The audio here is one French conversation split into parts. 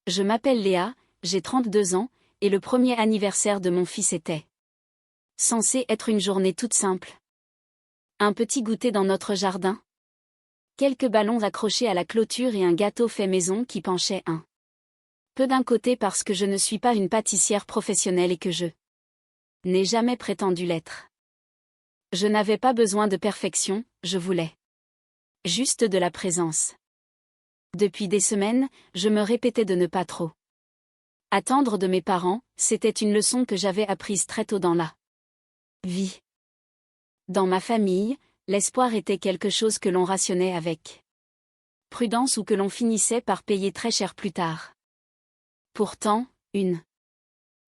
Je m'appelle Léa, j'ai 32 ans, et le premier anniversaire de mon fils était censé être une journée toute simple. Un petit goûter dans notre jardin. Quelques ballons accrochés à la clôture et un gâteau fait maison qui penchait un peu d'un côté parce que je ne suis pas une pâtissière professionnelle et que je n'ai jamais prétendu l'être. Je n'avais pas besoin de perfection, je voulais juste de la présence. Depuis des semaines, je me répétais de ne pas trop attendre de mes parents, c'était une leçon que j'avais apprise très tôt dans la vie. Dans ma famille, l'espoir était quelque chose que l'on rationnait avec prudence ou que l'on finissait par payer très cher plus tard. Pourtant, une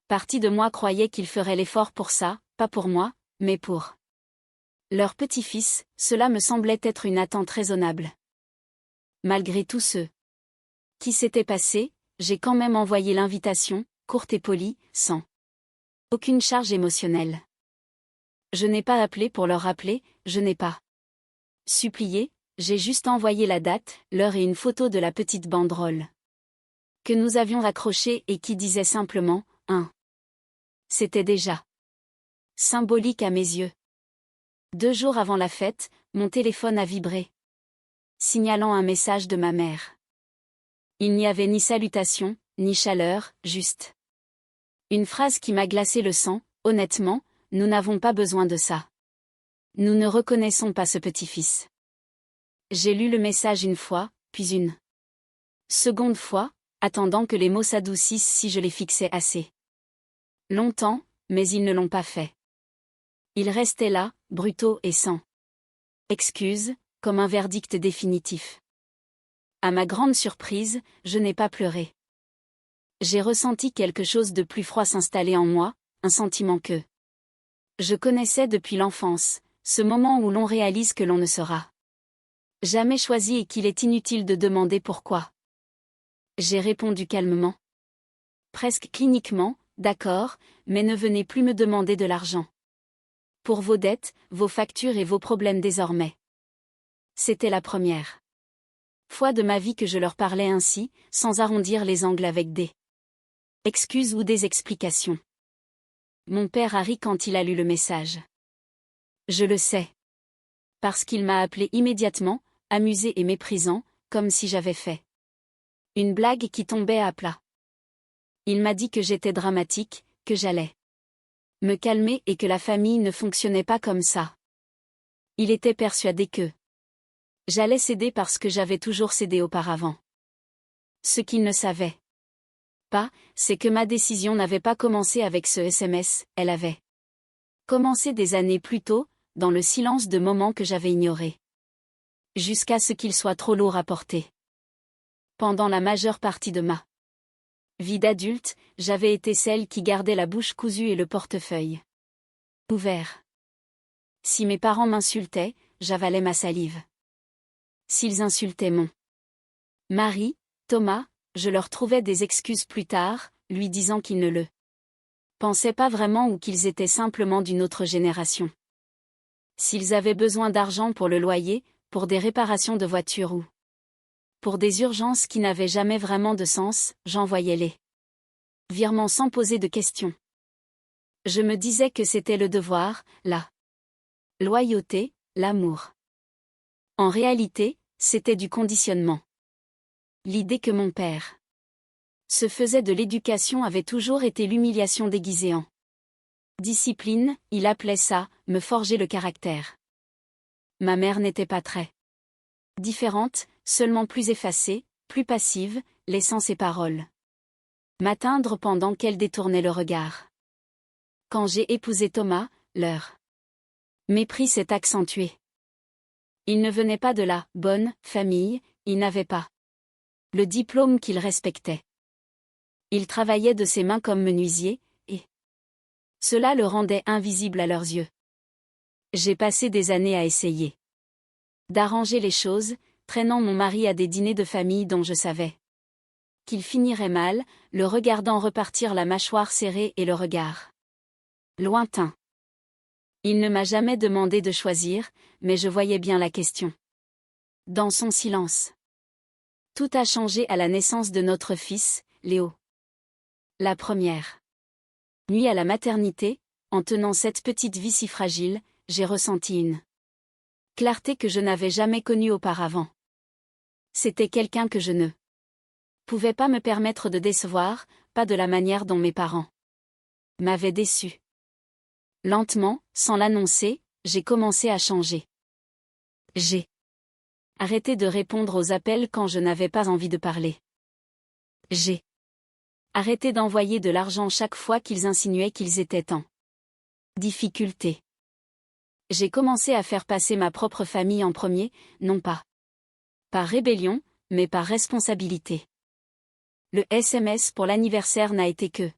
partie de moi croyait qu'ils feraient l'effort pour ça, pas pour moi, mais pour leur petit-fils, cela me semblait être une attente raisonnable. Malgré tout ce qui s'était passé, j'ai quand même envoyé l'invitation, courte et polie, sans aucune charge émotionnelle. Je n'ai pas appelé pour leur rappeler, je n'ai pas supplié, j'ai juste envoyé la date, l'heure et une photo de la petite banderole que nous avions accrochée et qui disait simplement « 1 ». C'était déjà symbolique à mes yeux. 2 jours avant la fête, mon téléphone a vibré, signalant un message de ma mère. Il n'y avait ni salutation, ni chaleur, juste une phrase qui m'a glacé le sang. Honnêtement, nous n'avons pas besoin de ça. Nous ne reconnaissons pas ce petit-fils. J'ai lu le message une fois, puis une seconde fois, attendant que les mots s'adoucissent si je les fixais assez longtemps, mais ils ne l'ont pas fait. Ils restaient là, brutaux et sans excuse, comme un verdict définitif. À ma grande surprise, je n'ai pas pleuré. J'ai ressenti quelque chose de plus froid s'installer en moi, un sentiment que je connaissais depuis l'enfance, ce moment où l'on réalise que l'on ne sera jamais choisi et qu'il est inutile de demander pourquoi. J'ai répondu calmement. Presque cliniquement, d'accord, mais ne venez plus me demander de l'argent. Pour vos dettes, vos factures et vos problèmes désormais. C'était la première fois de ma vie que je leur parlais ainsi, sans arrondir les angles avec des excuses ou des explications. Mon père a ri quand il a lu le message. Je le sais. Parce qu'il m'a appelé immédiatement, amusé et méprisant, comme si j'avais fait une blague qui tombait à plat. Il m'a dit que j'étais dramatique, que j'allais me calmer et que la famille ne fonctionnait pas comme ça. Il était persuadé que j'allais céder parce que j'avais toujours cédé auparavant. Ce qu'il ne savait pas, c'est que ma décision n'avait pas commencé avec ce SMS, elle avait commencé des années plus tôt, dans le silence de moments que j'avais ignorés. Jusqu'à ce qu'il soit trop lourd à porter. Pendant la majeure partie de ma vie d'adulte, j'avais été celle qui gardait la bouche cousue et le portefeuille ouvert. Si mes parents m'insultaient, j'avalais ma salive. S'ils insultaient mon mari, Thomas, je leur trouvais des excuses plus tard, lui disant qu'ils ne le pensaient pas vraiment ou qu'ils étaient simplement d'une autre génération. S'ils avaient besoin d'argent pour le loyer, pour des réparations de voiture ou pour des urgences qui n'avaient jamais vraiment de sens, j'envoyais les virements sans poser de questions. Je me disais que c'était le devoir, la loyauté, l'amour. En réalité, c'était du conditionnement. L'idée que mon père se faisait de l'éducation avait toujours été l'humiliation déguisée en discipline, il appelait ça « me forger le caractère ». Ma mère n'était pas très différente, seulement plus effacée, plus passive, laissant ses paroles m'atteindre pendant qu'elle détournait le regard. Quand j'ai épousé Thomas, leur mépris s'est accentué. Il ne venait pas de la « bonne » famille, il n'avait pas le diplôme qu'il respectait. Il travaillait de ses mains comme menuisier, et cela le rendait invisible à leurs yeux. J'ai passé des années à essayer d'arranger les choses, traînant mon mari à des dîners de famille dont je savais qu'il finirait mal, le regardant repartir la mâchoire serrée et le regard lointain. Il ne m'a jamais demandé de choisir, mais je voyais bien la question. Dans son silence. Tout a changé à la naissance de notre fils, Léo. La première nuit à la maternité, en tenant cette petite vie si fragile, j'ai ressenti une clarté que je n'avais jamais connue auparavant. C'était quelqu'un que je ne pouvais pas me permettre de décevoir, pas de la manière dont mes parents m'avaient déçu. Lentement, sans l'annoncer, j'ai commencé à changer. J'ai arrêté de répondre aux appels quand je n'avais pas envie de parler. J'ai arrêté d'envoyer de l'argent chaque fois qu'ils insinuaient qu'ils étaient en difficulté. J'ai commencé à faire passer ma propre famille en premier, non pas par rébellion, mais par responsabilité. Le SMS pour l'anniversaire n'a été que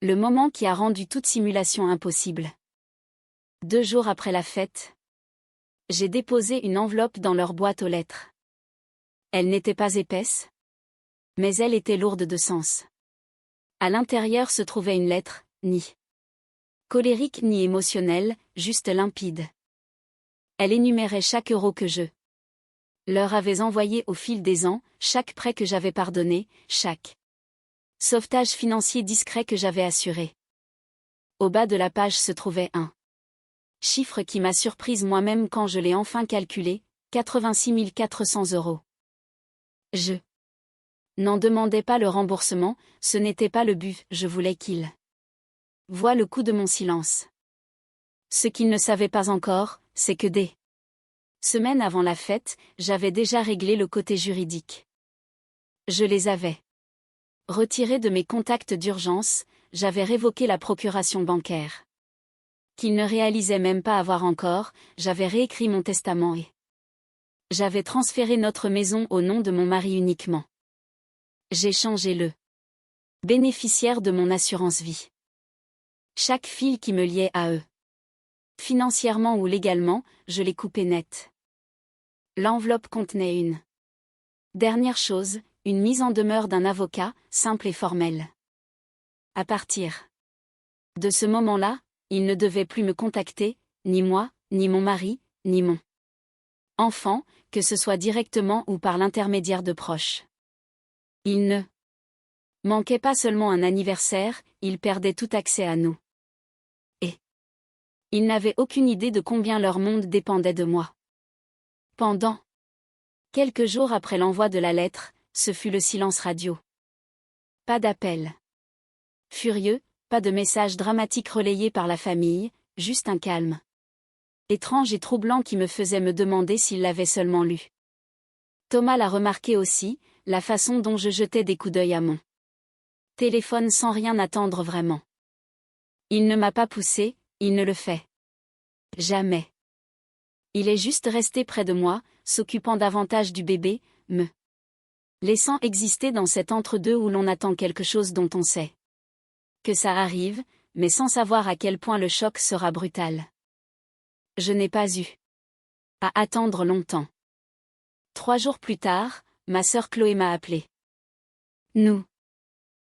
le moment qui a rendu toute simulation impossible. 2 jours après la fête, j'ai déposé une enveloppe dans leur boîte aux lettres. Elle n'était pas épaisse, mais elle était lourde de sens. À l'intérieur se trouvait une lettre, ni colérique ni émotionnelle, juste limpide. Elle énumérait chaque euro que je leur avais envoyé au fil des ans, chaque prêt que j'avais pardonné, chaque sauvetage financier discret que j'avais assuré. Au bas de la page se trouvait un chiffre qui m'a surprise moi-même quand je l'ai enfin calculé, 86 400 €. Je n'en demandais pas le remboursement, ce n'était pas le but, je voulais qu'il voie le coup de mon silence. Ce qu'il ne savait pas encore, c'est que des semaines avant la fête, j'avais déjà réglé le côté juridique. Je les avais retirés de mes contacts d'urgence, j'avais révoqué la procuration bancaire qu'ils ne réalisaient même pas avoir encore, j'avais réécrit mon testament et j'avais transféré notre maison au nom de mon mari uniquement. J'ai changé le bénéficiaire de mon assurance vie. Chaque fil qui me liait à eux, financièrement ou légalement, je l'ai coupé net. L'enveloppe contenait une dernière chose, une mise en demeure d'un avocat, simple et formelle. À partir de ce moment-là, il ne devait plus me contacter, ni moi, ni mon mari, ni mon enfant, que ce soit directement ou par l'intermédiaire de proches. Il ne manquait pas seulement un anniversaire, il perdait tout accès à nous. Et ils n'avaient aucune idée de combien leur monde dépendait de moi. Pendant quelques jours après l'envoi de la lettre, ce fut le silence radio. Pas d'appel furieux, pas de message dramatique relayé par la famille, juste un calme étrange et troublant qui me faisait me demander s'il l'avait seulement lu. Thomas l'a remarqué aussi, la façon dont je jetais des coups d'œil à mon téléphone sans rien attendre vraiment. Il ne m'a pas poussé, il ne le fait jamais. Il est juste resté près de moi, s'occupant davantage du bébé, me laissant exister dans cet entre-deux où l'on attend quelque chose dont on sait que ça arrive, mais sans savoir à quel point le choc sera brutal. Je n'ai pas eu à attendre longtemps. 3 jours plus tard, ma sœur Chloé m'a appelé. Nous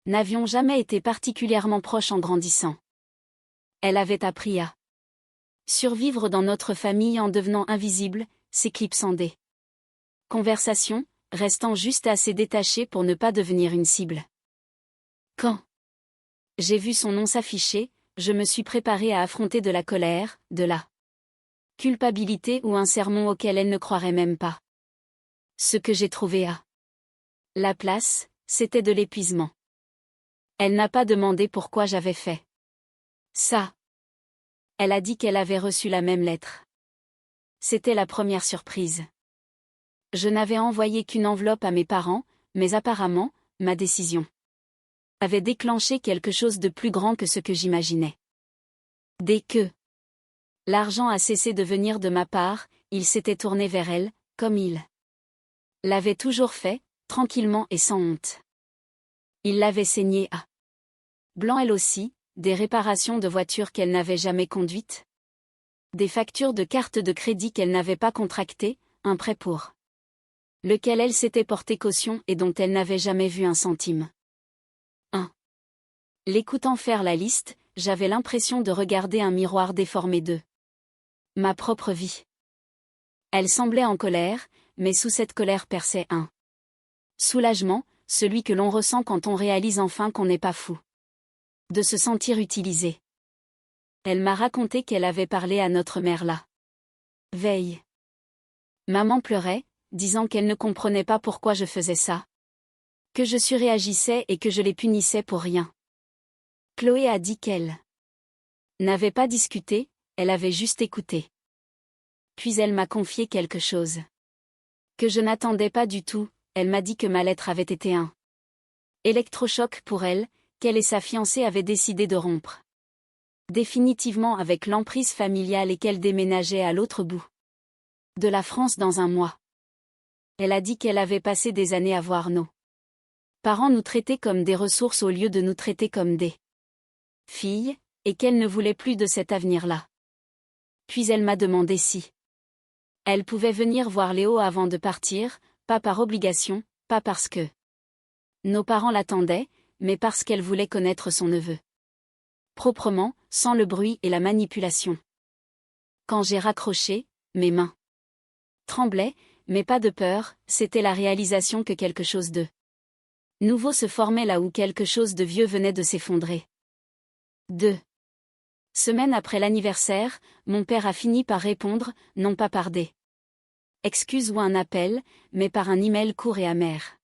n'avions jamais été particulièrement proches en grandissant. Elle avait appris à survivre dans notre famille en devenant invisible, s'éclipsant des conversations, restant juste assez détachée pour ne pas devenir une cible. Quand j'ai vu son nom s'afficher, je me suis préparée à affronter de la colère, de la culpabilité ou un sermon auquel elle ne croirait même pas. Ce que j'ai trouvé à la place, c'était de l'épuisement. Elle n'a pas demandé pourquoi j'avais fait ça. Elle a dit qu'elle avait reçu la même lettre. C'était la première surprise. Je n'avais envoyé qu'une enveloppe à mes parents, mais apparemment, ma décision avait déclenché quelque chose de plus grand que ce que j'imaginais. Dès que l'argent a cessé de venir de ma part, il s'était tourné vers elle, comme il l'avait toujours fait, tranquillement et sans honte. Il l'avait saignée à blanc elle aussi, des réparations de voitures qu'elle n'avait jamais conduites, des factures de cartes de crédit qu'elle n'avait pas contractées, un prêt pour lequel elle s'était portée caution et dont elle n'avait jamais vu un centime. L'écoutant faire la liste, j'avais l'impression de regarder un miroir déformé de ma propre vie. Elle semblait en colère, mais sous cette colère perçait un soulagement, celui que l'on ressent quand on réalise enfin qu'on n'est pas fou. De se sentir utilisé. Elle m'a raconté qu'elle avait parlé à notre mère la veille. Maman pleurait, disant qu'elle ne comprenait pas pourquoi je faisais ça. Que je surréagissais et que je les punissais pour rien. Chloé a dit qu'elle n'avait pas discuté, elle avait juste écouté. Puis elle m'a confié quelque chose que je n'attendais pas du tout. Elle m'a dit que ma lettre avait été un électrochoc pour elle, qu'elle et sa fiancée avaient décidé de rompre définitivement avec l'emprise familiale et qu'elle déménageait à l'autre bout de la France dans un mois. Elle a dit qu'elle avait passé des années à voir nos parents nous traiter comme des ressources au lieu de nous traiter comme des filles, et qu'elle ne voulait plus de cet avenir-là. Puis elle m'a demandé si elle pouvait venir voir Léo avant de partir, pas par obligation, pas parce que nos parents l'attendaient, mais parce qu'elle voulait connaître son neveu. Proprement, sans le bruit et la manipulation. Quand j'ai raccroché, mes mains tremblaient, mais pas de peur, c'était la réalisation que quelque chose de nouveau se formait là où quelque chose de vieux venait de s'effondrer. 2 semaines après l'anniversaire, mon père a fini par répondre, non pas par des excuses ou un appel, mais par un email court et amer.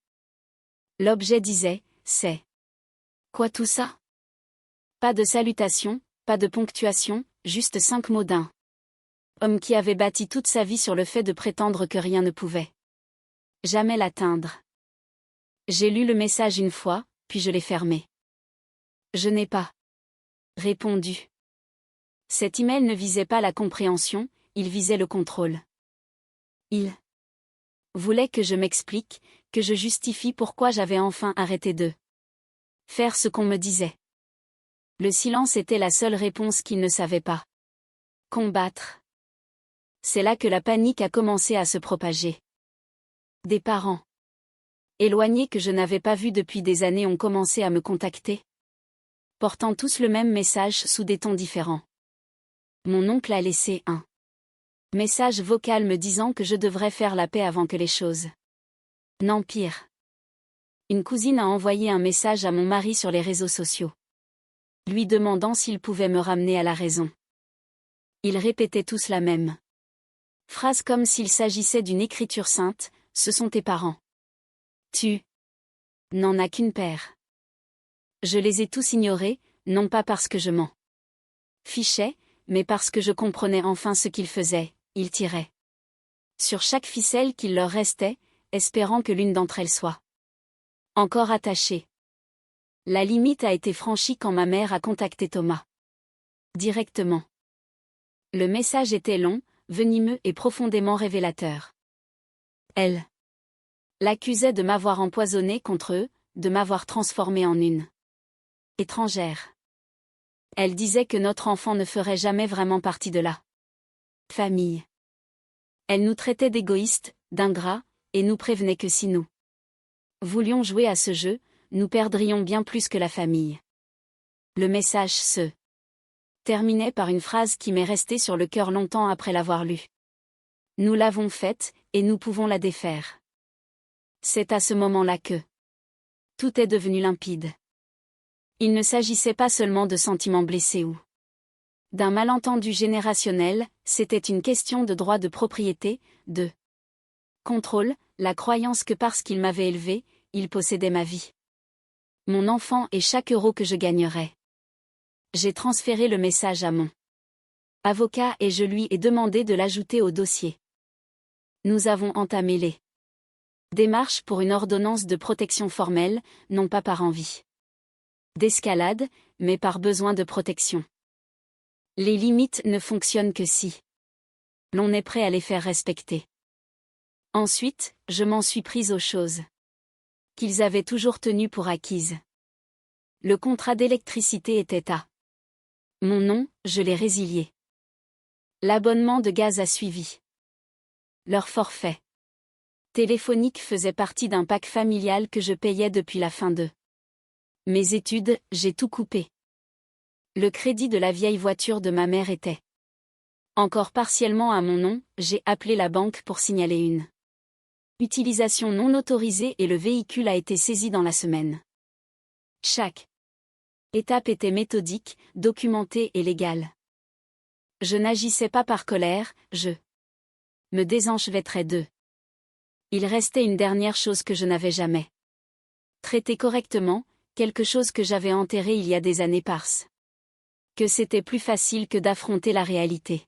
L'objet disait, c'est quoi tout ça? Pas de salutation, pas de ponctuation, juste 5 mots d'un homme qui avait bâti toute sa vie sur le fait de prétendre que rien ne pouvait jamais l'atteindre. J'ai lu le message une fois, puis je l'ai fermé. Je n'ai pas répondu. Cet email ne visait pas la compréhension, il visait le contrôle. Il voulait que je m'explique, que je justifie pourquoi j'avais enfin arrêté de faire ce qu'on me disait. Le silence était la seule réponse qu'il ne savait pas combattre. C'est là que la panique a commencé à se propager. Des parents éloignés que je n'avais pas vus depuis des années ont commencé à me contacter, portant tous le même message sous des tons différents. Mon oncle a laissé un message vocal me disant que je devrais faire la paix avant que les choses n'empirent. Une cousine a envoyé un message à mon mari sur les réseaux sociaux, lui demandant s'il pouvait me ramener à la raison. Ils répétaient tous la même phrase comme s'il s'agissait d'une écriture sainte, ce sont tes parents. Tu n'en as qu'une paire. Je les ai tous ignorés, non pas parce que je m'en fichais, mais parce que je comprenais enfin ce qu'ils faisaient, ils tiraient sur chaque ficelle qu'il leur restait, espérant que l'une d'entre elles soit encore attachée. La limite a été franchie quand ma mère a contacté Thomas directement. Le message était long, venimeux et profondément révélateur. Elle l'accusait de m'avoir empoisonné contre eux, de m'avoir transformée en une étrangère. Elle disait que notre enfant ne ferait jamais vraiment partie de la famille. Elle nous traitait d'égoïstes, d'ingrats, et nous prévenait que si nous voulions jouer à ce jeu, nous perdrions bien plus que la famille. Le message se terminait par une phrase qui m'est restée sur le cœur longtemps après l'avoir lue. Nous l'avons faite, et nous pouvons la défaire. C'est à ce moment-là que tout est devenu limpide. Il ne s'agissait pas seulement de sentiments blessés ou d'un malentendu générationnel, c'était une question de droit de propriété, de contrôle, la croyance que parce qu'il m'avait élevé, il possédait ma vie, mon enfant et chaque euro que je gagnerais. J'ai transféré le message à mon avocat et je lui ai demandé de l'ajouter au dossier. Nous avons entamé les démarches pour une ordonnance de protection formelle, non pas par envie d'escalade, mais par besoin de protection. Les limites ne fonctionnent que si l'on est prêt à les faire respecter. Ensuite, je m'en suis prise aux choses qu'ils avaient toujours tenues pour acquises. Le contrat d'électricité était à mon nom, je l'ai résilié. L'abonnement de gaz a suivi. Leur forfait téléphonique faisait partie d'un pack familial que je payais depuis la fin de mes études, j'ai tout coupé. Le crédit de la vieille voiture de ma mère était encore partiellement à mon nom, j'ai appelé la banque pour signaler une Utilisation non autorisée et le véhicule a été saisi dans la semaine. Chaque étape était méthodique, documentée et légale. Je n'agissais pas par colère, je me désenchevêtrais d'eux. Il restait une dernière chose que je n'avais jamais traitée correctement, quelque chose que j'avais enterré il y a des années parce que c'était plus facile que d'affronter la réalité.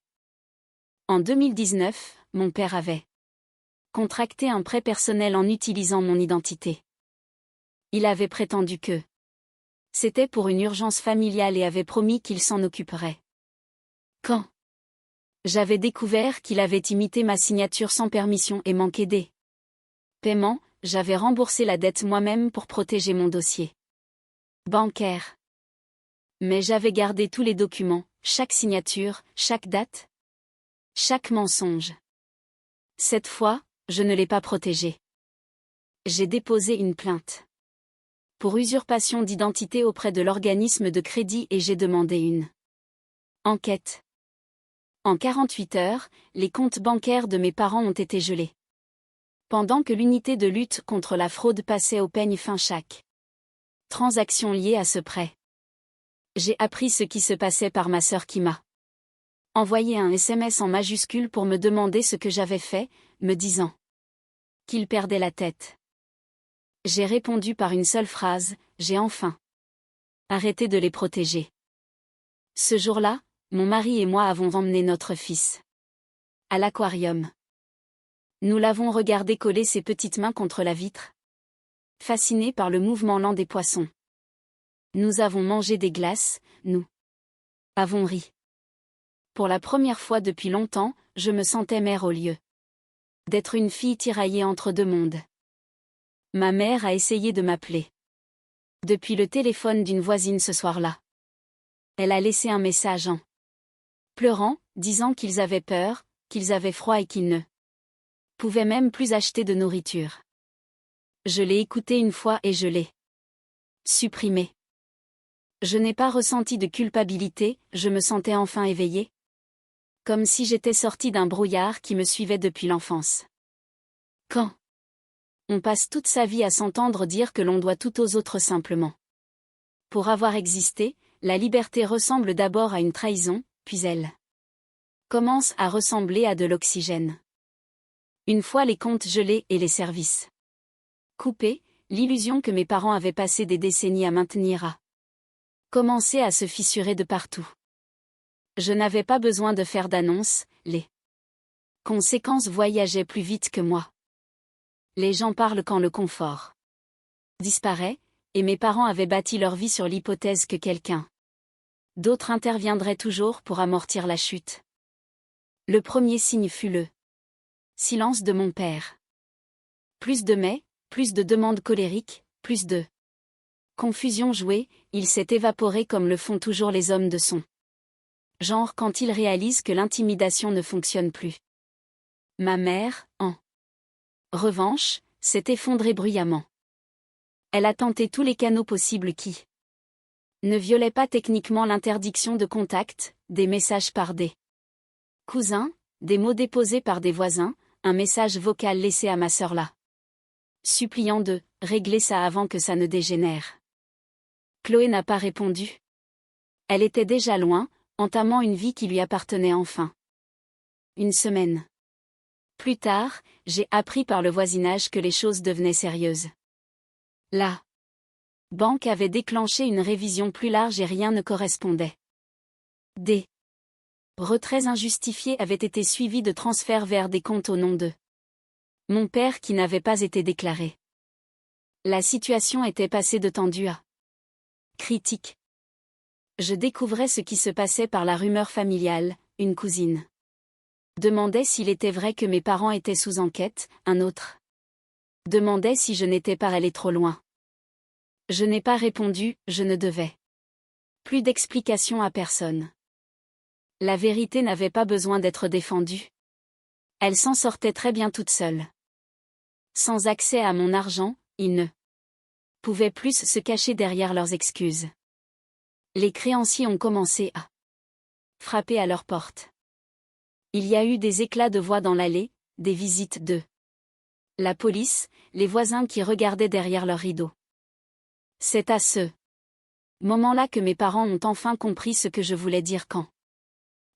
En 2019, mon père avait contracté un prêt personnel en utilisant mon identité. Il avait prétendu que c'était pour une urgence familiale et avait promis qu'il s'en occuperait. Quand j'avais découvert qu'il avait imité ma signature sans permission et manqué des paiements, j'avais remboursé la dette moi-même pour protéger mon dossier bancaire. Mais j'avais gardé tous les documents, chaque signature, chaque date, chaque mensonge. Cette fois, je ne l'ai pas protégé. J'ai déposé une plainte pour usurpation d'identité auprès de l'organisme de crédit et j'ai demandé une enquête. En 48 heures, les comptes bancaires de mes parents ont été gelés. Pendant que l'unité de lutte contre la fraude passait au peigne fin chaque transaction liée à ce prêt. J'ai appris ce qui se passait par ma sœur qui m'a envoyé un SMS en majuscule pour me demander ce que j'avais fait, me disant qu'il perdait la tête. J'ai répondu par une seule phrase, j'ai enfin arrêté de les protéger. Ce jour-là, mon mari et moi avons emmené notre fils à l'aquarium. Nous l'avons regardé coller ses petites mains contre la vitre, fascinés par le mouvement lent des poissons. Nous avons mangé des glaces, nous avons ri. Pour la première fois depuis longtemps, je me sentais mère au lieu d'être une fille tiraillée entre deux mondes. Ma mère a essayé de m'appeler depuis le téléphone d'une voisine ce soir-là. Elle a laissé un message en pleurant, disant qu'ils avaient peur, qu'ils avaient froid et qu'ils ne pouvaient même plus acheter de nourriture. Je l'ai écouté une fois et je l'ai supprimé. Je n'ai pas ressenti de culpabilité, je me sentais enfin éveillée. Comme si j'étais sortie d'un brouillard qui me suivait depuis l'enfance. Quand on passe toute sa vie à s'entendre dire que l'on doit tout aux autres simplement pour avoir existé, la liberté ressemble d'abord à une trahison, puis elle commence à ressembler à de l'oxygène. Une fois les comptes gelés et les services coupés, l'illusion que mes parents avaient passé des décennies à maintenir a commencé à se fissurer de partout. Je n'avais pas besoin de faire d'annonce, les conséquences voyageaient plus vite que moi. Les gens parlent quand le confort disparaît, et mes parents avaient bâti leur vie sur l'hypothèse que quelqu'un d'autre interviendrait toujours pour amortir la chute. Le premier signe fut le silence de mon père. Plus de mais, plus de demandes colériques, plus de confusion jouée, il s'est évaporé comme le font toujours les hommes de son genre quand ils réalisent que l'intimidation ne fonctionne plus. Ma mère, en revanche, s'est effondrée bruyamment. Elle a tenté tous les canaux possibles qui ne violaient pas techniquement l'interdiction de contact, des messages par des cousins, des mots déposés par des voisins, un message vocal laissé à ma sœur là, suppliant de régler ça avant que ça ne dégénère. Chloé n'a pas répondu. Elle était déjà loin, entamant une vie qui lui appartenait enfin. Une semaine plus tard, j'ai appris par le voisinage que les choses devenaient sérieuses. La banque avait déclenché une révision plus large et rien ne correspondait. Des retraits injustifiés avaient été suivis de transferts vers des comptes au nom de mon père qui n'avait pas été déclaré. La situation était passée de tendue à critique. Je découvrais ce qui se passait par la rumeur familiale, une cousine demandait s'il était vrai que mes parents étaient sous enquête, un autre demandait si je n'étais pas allé trop loin. Je n'ai pas répondu, je ne devais plus d'explications à personne. La vérité n'avait pas besoin d'être défendue. Elle s'en sortait très bien toute seule. Sans accès à mon argent, ils ne pouvaient plus se cacher derrière leurs excuses. Les créanciers ont commencé à frapper à leur porte. Il y a eu des éclats de voix dans l'allée, des visites de La police, les voisins qui regardaient derrière leurs rideaux. C'est à ce moment-là que mes parents ont enfin compris ce que je voulais dire quand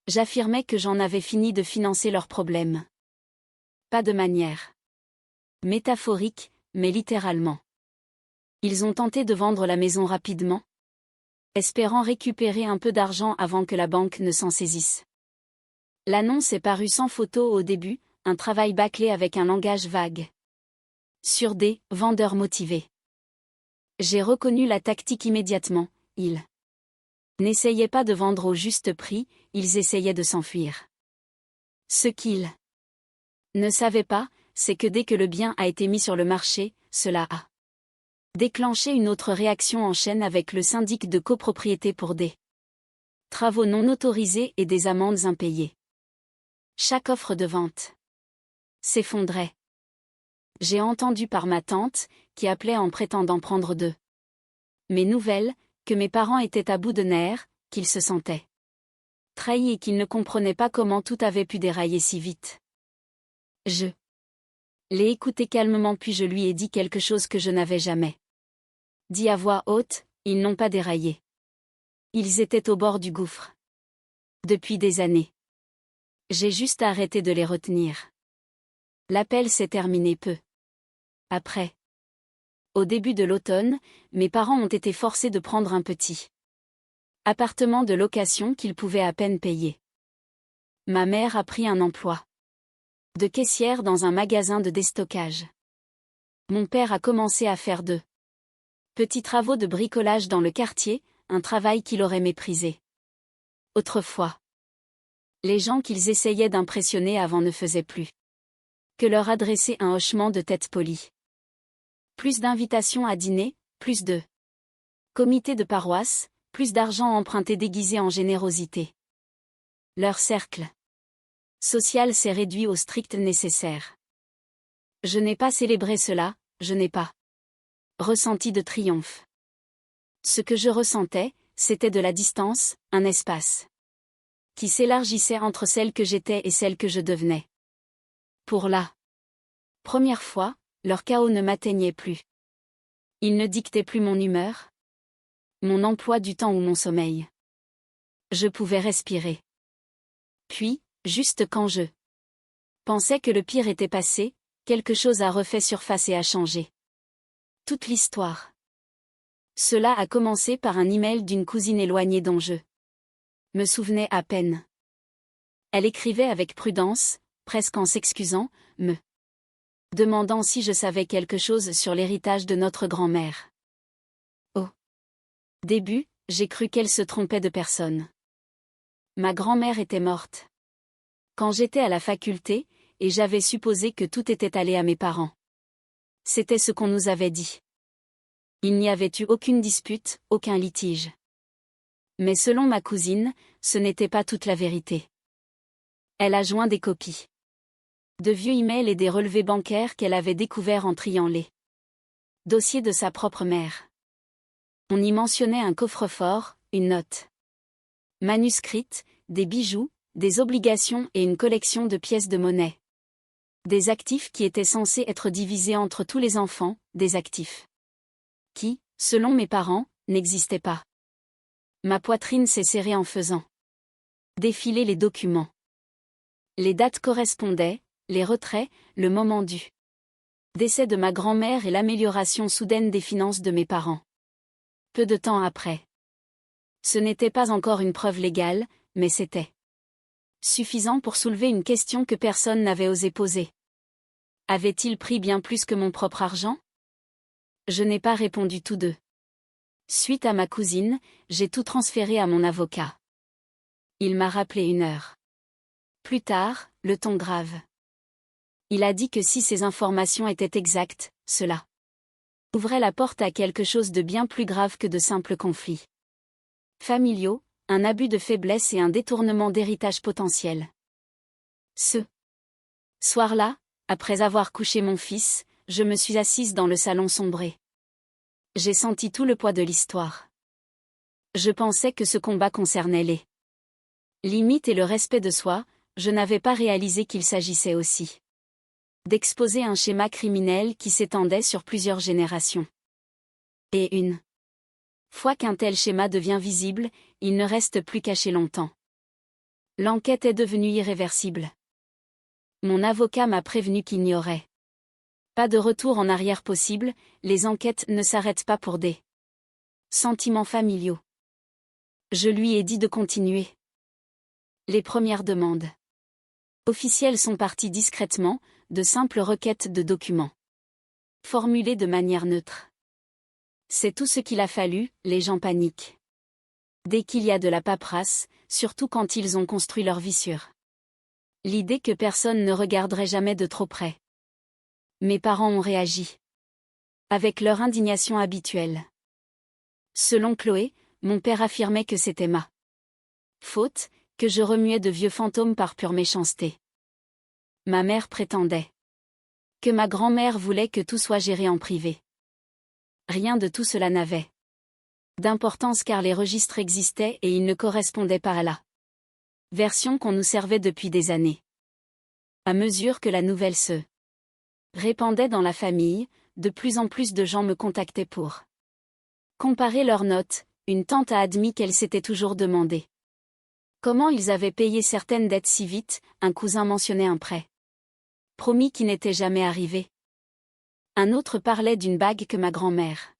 j'affirmais que j'en avais fini de financer leurs problèmes. Pas de manière métaphorique, mais littéralement. Ils ont tenté de vendre la maison rapidement, espérant récupérer un peu d'argent avant que la banque ne s'en saisisse. L'annonce est parue sans photo au début, un travail bâclé avec un langage vague. Sur des « vendeurs motivés ». J'ai reconnu la tactique immédiatement, ils n'essayaient pas de vendre au juste prix, ils essayaient de s'enfuir. Ce qu'ils ne savaient pas, c'est que dès que le bien a été mis sur le marché, cela a déclenché une autre réaction en chaîne avec le syndic de copropriété pour des travaux non autorisés et des amendes impayées. Chaque offre de vente s'effondrait. J'ai entendu par ma tante, qui appelait en prétendant prendre de mes nouvelles, que mes parents étaient à bout de nerfs, qu'ils se sentaient trahis et qu'ils ne comprenaient pas comment tout avait pu dérailler si vite. Je l'ai écouté calmement puis je lui ai dit quelque chose que je n'avais jamais dit à voix haute, ils n'ont pas déraillé. Ils étaient au bord du gouffre. Depuis des années. J'ai juste arrêté de les retenir. L'appel s'est terminé peu après. Au début de l'automne, mes parents ont été forcés de prendre un petit appartement de location qu'ils pouvaient à peine payer. Ma mère a pris un emploi de caissière dans un magasin de déstockage. Mon père a commencé à faire de petits travaux de bricolage dans le quartier, un travail qu'il aurait méprisé autrefois. Les gens qu'ils essayaient d'impressionner avant ne faisaient plus que leur adresser un hochement de tête poli. Plus d'invitations à dîner, plus de comités de paroisse, plus d'argent emprunté déguisé en générosité. Leur cercle social s'est réduit au strict nécessaire. Je n'ai pas célébré cela, je n'ai pas ressenti de triomphe. Ce que je ressentais, c'était de la distance, un espace qui s'élargissait entre celle que j'étais et celle que je devenais. Pour la première fois, leur chaos ne m'atteignait plus. Ils ne dictaient plus mon humeur, mon emploi du temps ou mon sommeil. Je pouvais respirer. Puis, juste quand je pensais que le pire était passé, quelque chose a refait surface et a changé toute l'histoire. Cela a commencé par un email d'une cousine éloignée dont je me souvenais à peine. Elle écrivait avec prudence, presque en s'excusant, me demandant si je savais quelque chose sur l'héritage de notre grand-mère. Au début, j'ai cru qu'elle se trompait de personne. Ma grand-mère était morte quand j'étais à la faculté, et j'avais supposé que tout était allé à mes parents. C'était ce qu'on nous avait dit. Il n'y avait eu aucune dispute, aucun litige. Mais selon ma cousine, ce n'était pas toute la vérité. Elle a joint des copies de vieux emails et des relevés bancaires qu'elle avait découverts en triant les dossiers de sa propre mère. On y mentionnait un coffre-fort, une note manuscrite, des bijoux, des obligations et une collection de pièces de monnaie. Des actifs qui étaient censés être divisés entre tous les enfants, des actifs qui, selon mes parents, n'existaient pas. Ma poitrine s'est serrée en faisant défiler les documents. Les dates correspondaient, les retraits, le moment du décès de ma grand-mère et l'amélioration soudaine des finances de mes parents. Peu de temps après. Ce n'était pas encore une preuve légale, mais c'était suffisant pour soulever une question que personne n'avait osé poser. Avait-il pris bien plus que mon propre argent? Je n'ai pas répondu tous deux. Suite à ma cousine, j'ai tout transféré à mon avocat. Il m'a rappelé 1 heure plus tard, le ton grave. Il a dit que si ces informations étaient exactes, cela ouvrait la porte à quelque chose de bien plus grave que de simples conflits familiaux, un abus de faiblesse et un détournement d'héritage potentiel. Ce soir-là, après avoir couché mon fils, je me suis assise dans le salon sombré. J'ai senti tout le poids de l'histoire. Je pensais que ce combat concernait les limites et le respect de soi, je n'avais pas réalisé qu'il s'agissait aussi d'exposer un schéma criminel qui s'étendait sur plusieurs générations. Et une fois qu'un tel schéma devient visible, il ne reste plus caché longtemps. L'enquête est devenue irréversible. Mon avocat m'a prévenu qu'il n'y aurait pas de retour en arrière possible, les enquêtes ne s'arrêtent pas pour des sentiments familiaux. Je lui ai dit de continuer. Les premières demandes officielles sont parties discrètement, de simples requêtes de documents, formulées de manière neutre. C'est tout ce qu'il a fallu, les gens paniquent. Dès qu'il y a de la paperasse, surtout quand ils ont construit leur vie sur l'idée que personne ne regarderait jamais de trop près. Mes parents ont réagi avec leur indignation habituelle. Selon Chloé, mon père affirmait que c'était ma faute, que je remuais de vieux fantômes par pure méchanceté. Ma mère prétendait que ma grand-mère voulait que tout soit géré en privé. Rien de tout cela n'avait d'importance car les registres existaient et ils ne correspondaient pas à la version qu'on nous servait depuis des années. À mesure que la nouvelle se répandait dans la famille, de plus en plus de gens me contactaient pour comparer leurs notes. Une tante a admis qu'elle s'était toujours demandé comment ils avaient payé certaines dettes si vite. Un cousin mentionnait un prêt promis qui n'était jamais arrivé. Un autre parlait d'une bague que ma grand-mère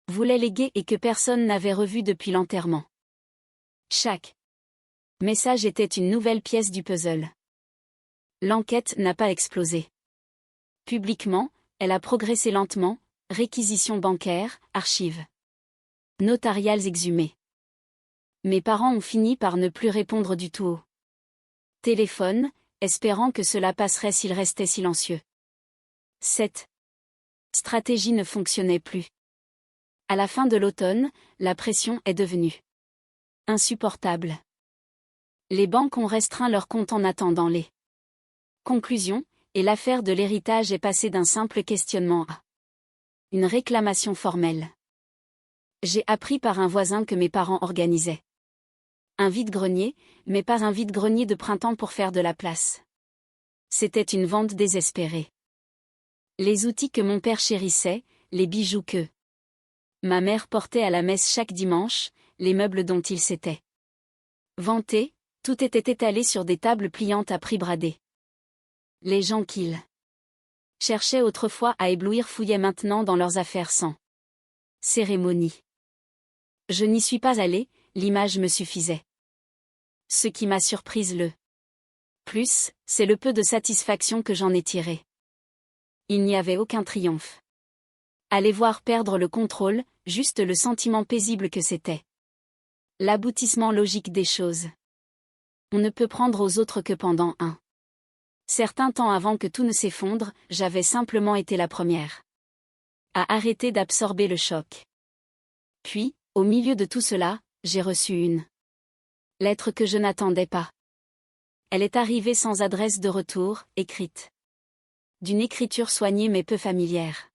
voulait léguer et que personne n'avait revue depuis l'enterrement. Chaque message était une nouvelle pièce du puzzle. L'enquête n'a pas explosé. Publiquement, elle a progressé lentement, réquisitions bancaires, archives notariales exhumées. Mes parents ont fini par ne plus répondre du tout au téléphone, espérant que cela passerait s'ils restaient silencieux. Cette stratégie ne fonctionnait plus. À la fin de l'automne, la pression est devenue insupportable. Les banques ont restreint leurs comptes en attendant les conclusions, et l'affaire de l'héritage est passée d'un simple questionnement à une réclamation formelle. J'ai appris par un voisin que mes parents organisaient un vide-grenier, mais pas un vide-grenier de printemps pour faire de la place. C'était une vente désespérée. Les outils que mon père chérissait, les bijoux que ma mère portait à la messe chaque dimanche, les meubles dont il s'était vanté, tout était étalé sur des tables pliantes à prix bradé. Les gens qu'ils cherchaient autrefois à éblouir fouillaient maintenant dans leurs affaires sans cérémonie. Je n'y suis pas allée, l'image me suffisait. Ce qui m'a surprise le plus, c'est le peu de satisfaction que j'en ai tiré. Il n'y avait aucun triomphe à les voir perdre le contrôle, juste le sentiment paisible que c'était l'aboutissement logique des choses. On ne peut prendre aux autres que pendant un certain temps avant que tout ne s'effondre, j'avais simplement été la première à arrêter d'absorber le choc. Puis, au milieu de tout cela, j'ai reçu une lettre que je n'attendais pas. Elle est arrivée sans adresse de retour, écrite d'une écriture soignée mais peu familière.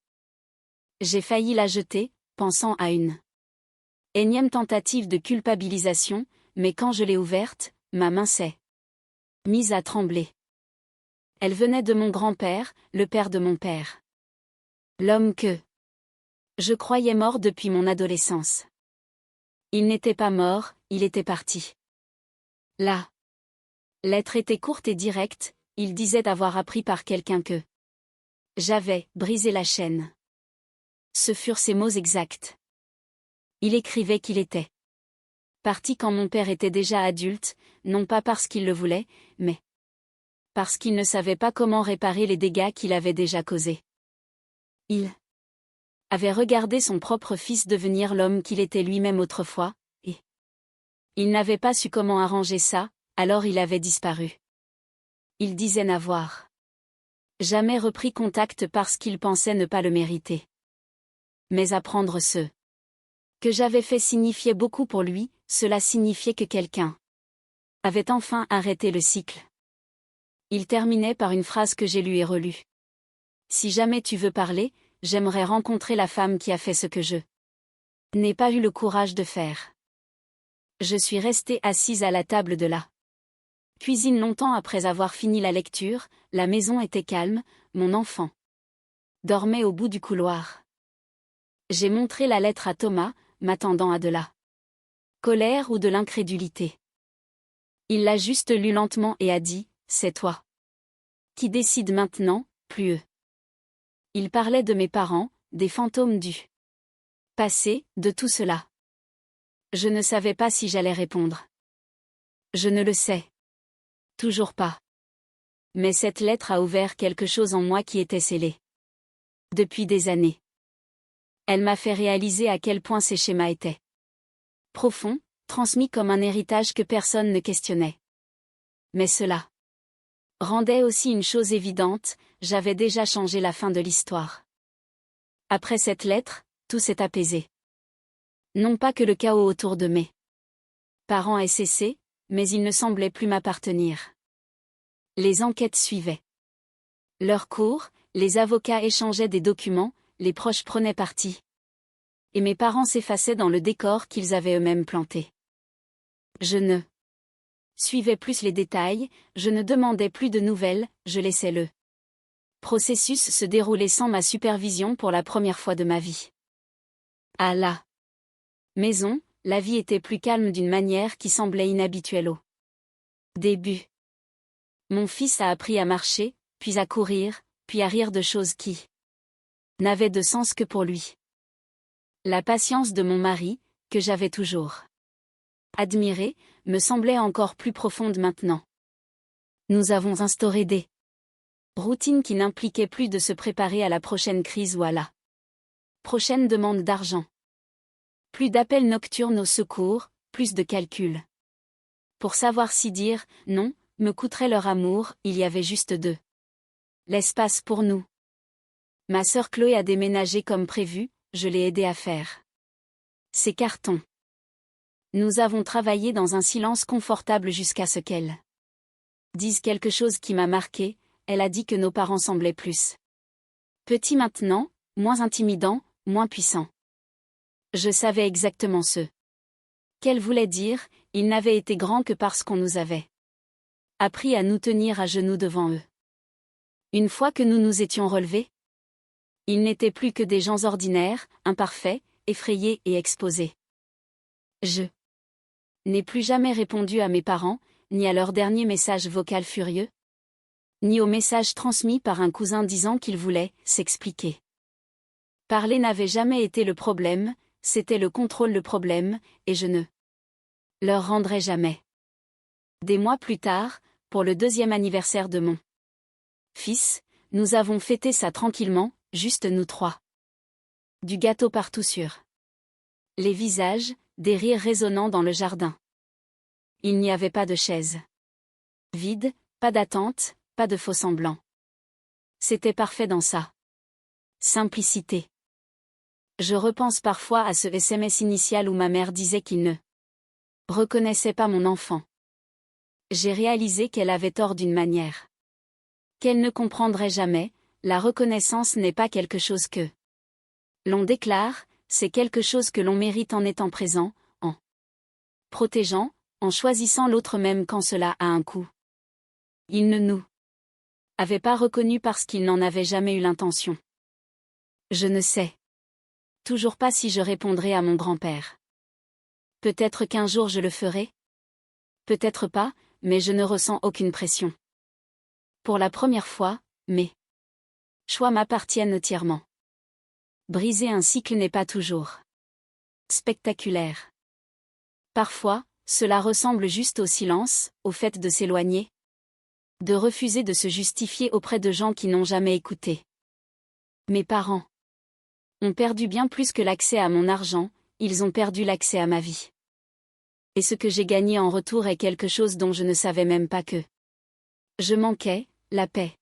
J'ai failli la jeter, pensant à une énième tentative de culpabilisation, mais quand je l'ai ouverte, ma main s'est mise à trembler. Elle venait de mon grand-père, le père de mon père. L'homme que je croyais mort depuis mon adolescence. Il n'était pas mort, il était parti. La lettre était courte et directe, il disait avoir appris par quelqu'un que j'avais brisé la chaîne. Ce furent ses mots exacts. Il écrivait qu'il était parti quand mon père était déjà adulte, non pas parce qu'il le voulait, mais parce qu'il ne savait pas comment réparer les dégâts qu'il avait déjà causés. Il avait regardé son propre fils devenir l'homme qu'il était lui-même autrefois, et il n'avait pas su comment arranger ça, alors il avait disparu. Il disait n'avoir jamais repris contact parce qu'il pensait ne pas le mériter. Mais apprendre ce que j'avais fait signifiait beaucoup pour lui, cela signifiait que quelqu'un avait enfin arrêté le cycle. Il terminait par une phrase que j'ai lue et relue. Si jamais tu veux parler, j'aimerais rencontrer la femme qui a fait ce que je n'ai pas eu le courage de faire. Je suis restée assise à la table de la Cuisine longtemps après avoir fini la lecture, la maison était calme, mon enfant dormait au bout du couloir. J'ai montré la lettre à Thomas, m'attendant à de la colère ou de l'incrédulité. Il l'a juste lue lentement et a dit, « C'est toi qui décide maintenant, plus eux. » Il parlait de mes parents, des fantômes du passé, de tout cela. Je ne savais pas si j'allais répondre. Je ne le sais. Toujours pas. Mais cette lettre a ouvert quelque chose en moi qui était scellé. Depuis des années. Elle m'a fait réaliser à quel point ces schémas étaient profonds, transmis comme un héritage que personne ne questionnait. Mais cela rendait aussi une chose évidente, j'avais déjà changé la fin de l'histoire. Après cette lettre, tout s'est apaisé. Non pas que le chaos autour de mes parents ait cessé, mais il ne semblait plus m'appartenir. Les enquêtes suivaient leur cours, les avocats échangeaient des documents, les proches prenaient parti. Et mes parents s'effaçaient dans le décor qu'ils avaient eux-mêmes planté. Je ne suivais plus les détails, je ne demandais plus de nouvelles, je laissais le processus se dérouler sans ma supervision pour la première fois de ma vie. À la maison, la vie était plus calme d'une manière qui semblait inhabituelle au début. Mon fils a appris à marcher, puis à courir, puis à rire de choses qui n'avaient de sens que pour lui. La patience de mon mari, que j'avais toujours admirée, me semblait encore plus profonde maintenant. Nous avons instauré des routines qui n'impliquaient plus de se préparer à la prochaine crise ou à la prochaine demande d'argent. Plus d'appels nocturnes au secours, plus de calculs. Pour savoir si dire « non » me coûterait leur amour, il y avait juste l'espace pour nous. Ma sœur Chloé a déménagé comme prévu, je l'ai aidée à faire ses cartons. Nous avons travaillé dans un silence confortable jusqu'à ce qu'elle dise quelque chose qui m'a marqué, elle a dit que nos parents semblaient plus petits maintenant, moins intimidants, moins puissants. Je savais exactement ce qu'elle voulait dire, ils n'avaient été grands que parce qu'on nous avait appris à nous tenir à genoux devant eux. Une fois que nous nous étions relevés, ils n'étaient plus que des gens ordinaires, imparfaits, effrayés et exposés. Je n'ai plus jamais répondu à mes parents, ni à leur dernier message vocal furieux, ni au message transmis par un cousin disant qu'il voulait s'expliquer. Parler n'avait jamais été le problème, c'était le contrôle le problème, et je ne leur rendrai jamais. Des mois plus tard, pour le 2e anniversaire de mon fils, nous avons fêté ça tranquillement, juste nous trois. Du gâteau partout sur les visages, des rires résonnants dans le jardin. Il n'y avait pas de chaise vide, pas d'attente, pas de faux-semblants. C'était parfait dans sa simplicité. Je repense parfois à ce SMS initial où ma mère disait qu'il ne reconnaissait pas mon enfant. J'ai réalisé qu'elle avait tort d'une manière qu'elle ne comprendrait jamais, la reconnaissance n'est pas quelque chose que l'on déclare, c'est quelque chose que l'on mérite en étant présent, en protégeant, en choisissant l'autre même quand cela a un coût. Il ne nous avait pas reconnus parce qu'il n'en avait jamais eu l'intention. Je ne sais toujours pas si je répondrai à mon grand-père. Peut-être qu'un jour je le ferai. Peut-être pas, mais je ne ressens aucune pression. Pour la première fois, mes choix m'appartiennent entièrement. Briser un cycle n'est pas toujours spectaculaire. Parfois, cela ressemble juste au silence, au fait de s'éloigner, de refuser de se justifier auprès de gens qui n'ont jamais écouté. Mes parents ont perdu bien plus que l'accès à mon argent, ils ont perdu l'accès à ma vie. Et ce que j'ai gagné en retour est quelque chose dont je ne savais même pas que je manquais, la paix.